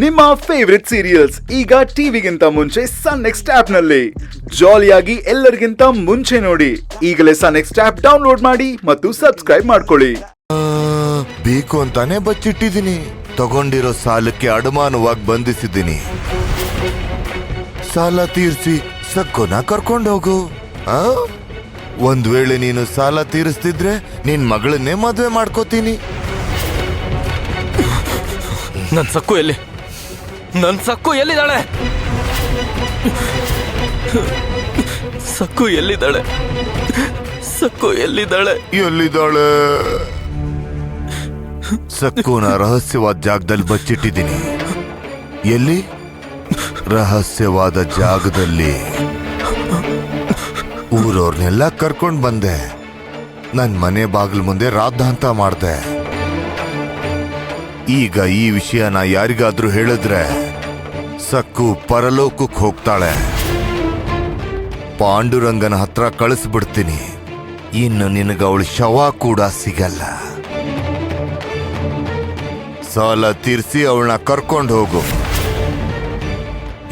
ನಿಮ್ಮ favourite serials ಈಗ ಟಿವಿಗಿಂತ ಮುಂಚೆ ಸನ್ ನೆಕ್ಸ್ಟ್ ಆಪ್ ನಲ್ಲಿ ಜಾಲಿಯಾಗಿ ಎಲ್ಲರಿಗಿಂತ ಮುಂಚೆ ನೋಡಿ. ಈಗಲೇ ಸನ್ ನೆಕ್ಸ್ಟ್ ಆಪ್ ಡೌನ್ಲೋಡ್ ಮಾಡಿ ಮತ್ತು ಸಬ್ಸ್ಕ್ರೈಬ್ ಮಾಡ್ಕೊಳ್ಳಿ. ಬೇಕು ಅಂತಾನೆ ಬಚ್ಚಿಟ್ಟಿದ್ದೀನಿ. ತಗೊಂಡಿರೋ ಸಾಲಕ್ಕೆ ಅಡಮಾನವಾಗಿ ಬಂಧಿಸಿದ್ದೀನಿ. ಸಾಲ ತೀರಿಸಿ ಸಕ್ಕೋನ ಕರ್ಕೊಂಡೋಗು. ಒಂದ್ ವೇಳೆ ನೀನು ಸಾಲ ತೀರಿಸ್ತಿದ್ರೆ ನಿನ್ ಮಗಳನ್ನೇ ಮದ್ವೆ ಮಾಡ್ಕೋತೀನಿ. ನನ್ ಸಕ್ಕು ಎಲ್ಲಿ? ನನ್ ಸಕ್ಕು ಎಲ್ಲಿದ್ದಾಳೆ? ಸಕ್ಕು ಎಲ್ಲಿದ್ದಾಳೆ? ಸಕ್ಕು ಎಲ್ಲಿದ್ದಾಳೆ? ಎಲ್ಲಿದ್ದಾಳೆ? ಸಕ್ಕುನ ರಹಸ್ಯವಾದ ಜಾಗದಲ್ಲಿ ಬಚ್ಚಿಟ್ಟಿದ್ದೀನಿ. ಎಲ್ಲಿ? ರಹಸ್ಯವಾದ ಜಾಗದಲ್ಲಿ. ಊರವ್ರನ್ನೆಲ್ಲ ಕರ್ಕೊಂಡ್ ಬಂದೆ. ನನ್ ಮನೆ ಬಾಗಿಲು ಮುಂದೆ ರಾದ್ದಾಂತ ಮಾಡ್ದೆ. ಈಗ ಈ ವಿಷಯನ ಯಾರಿಗಾದ್ರೂ ಹೇಳಿದ್ರೆ ಸಕ್ಕು ಪರಲೋಕಕ್ಕೆ ಹೋಗ್ತಾಳೆ. ಪಾಂಡುರಂಗನ ಹತ್ರ ಕಳಿಸ್ಬಿಡ್ತೀನಿ. ಇನ್ನು ನಿನಗ ಅವಳ ಶವ ಕೂಡ ಸಿಗಲ್ಲ. ಸಾಲ ತೀರಿಸಿ ಅವಳನ್ನ ಕರ್ಕೊಂಡು ಹೋಗು.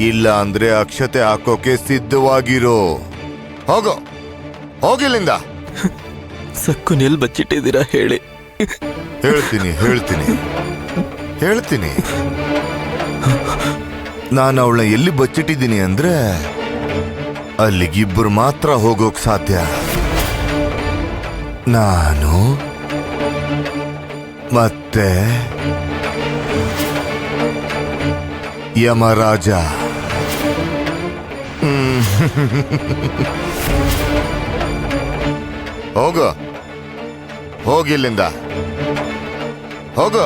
ಇಲ್ಲ ಅಂದ್ರೆ ಅಕ್ಷತೆ ಹಾಕೋಕೆ ಸಿದ್ಧವಾಗಿರೋ. ಹೋಗೋ, ಹೋಗಿಲ್ಲಿಂದ. ಸಕ್ಕು ನೆಲ್ ಬಚ್ಚಿಟ್ಟಿದ್ದೀರಾ ಹೇಳಿ? ಹೇಳ್ತೀನಿ. ನಾನು ಅವಳನ್ನ ಎಲ್ಲಿ ಬಚ್ಚಿಟ್ಟಿದ್ದೀನಿ ಅಂದ್ರೆ ಅಲ್ಲಿಗಿಬ್ಬರು ಮಾತ್ರ ಹೋಗೋಕ್ ಸಾಧ್ಯ. ನಾನು ಮತ್ತೆ ಯಮರಾಜ. ಹೋಗು, ಹೋಗಿಲ್ಲಿಂದ ಹೋಗು.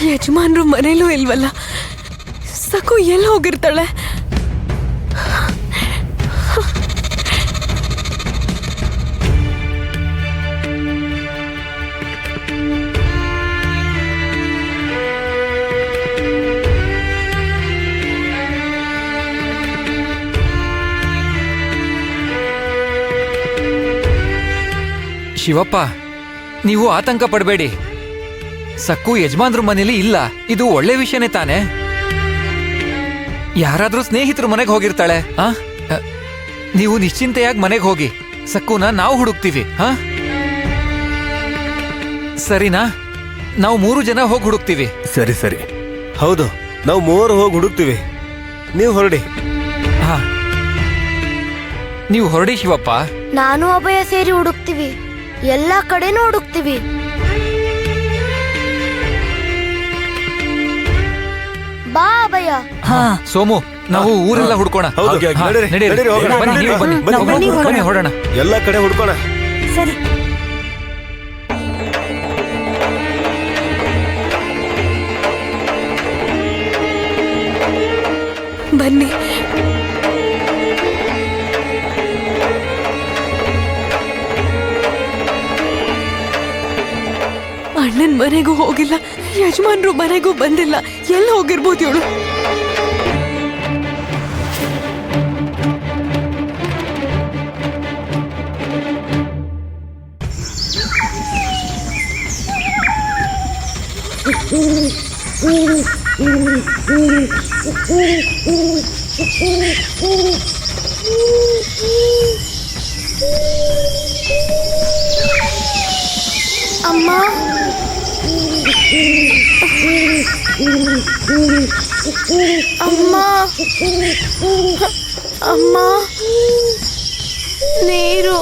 ಯಜಮಾನ್ರು ಮನೇಲೂ ಇಲ್ವಲ್ಲ. ಸಕು ಎಲ್ಲಿ ಹೋಗಿರ್ತಾಳೆ? ಶಿವಪ್ಪ, ನೀವು ಆತಂಕ ಪಡಬೇಡಿ. ಸಕ್ಕು ಯಜಮಾನ್ರ ಮನೇಲಿ ಇಲ್ಲ. ಇದು ಒಳ್ಳೆ ವಿಷಯನೇ ತಾನೆ. ಯಾರಾದ್ರೂ ಸ್ನೇಹಿತರು ಮನೆಗೆ ಹೋಗಿರ್ತಾಳೆ. ನೀವು ನಿಶ್ಚಿಂತೆಯಾಗಿ ಮನೆಗೆ ಹೋಗಿ. ಸಕ್ಕುನ ನಾವು ಹುಡುಕ್ತೀವಿ. ಸರಿನಾ? ನಾವು 3 ಜನ ಹೋಗಿ ಹುಡುಕ್ತೀವಿ. ಸರಿ. ಹೌದು, ನಾವು 3 ಹೋಗಿ ಹುಡುಕ್ತೀವಿ. ನೀವು ಹೊರಡಿ. ನೀವು ಹೊರಡಿ ಶಿವಪ್ಪ. ನಾನು ಅಭಯ ಸೇರಿ ಹುಡುಕ್ತೀವಿ. ಎಲ್ಲಾ ಕಡೆನೂ ಹುಡುಕ್ತೀವಿ. ಬಾ ಅಭಯ. ಸೋಮು, ನಾವು ಊರೆಲ್ಲ ಹುಡ್ಕೋಣ. ಬನ್ನಿ ಹೊರಡೋಣ. ಎಲ್ಲ ಕಡೆ ಹುಡ್ಕೋಣ. ಸರಿ. ಬನ್ನಿ. ಅಣ್ಣನ್ ಮನೆಗೂ ಹೋಗಿಲ್ಲ, ಯಜಮಾನ್ರು ಮನೆಗೂ ಬಂದಿಲ್ಲ. ಎಲ್ಲಿ ಹೋಗಿರ್ಬೋದು ಇವಳು? ಅಮ್ಮ, ಅಮ್ಮ, ನೀರು.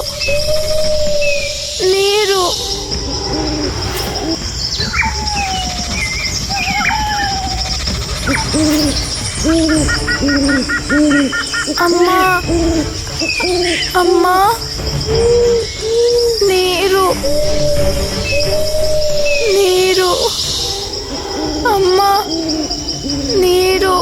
ಅಮ್ಮ, ನೀರು. ನೀರು. ಅಮ್ಮ, ನೀರು.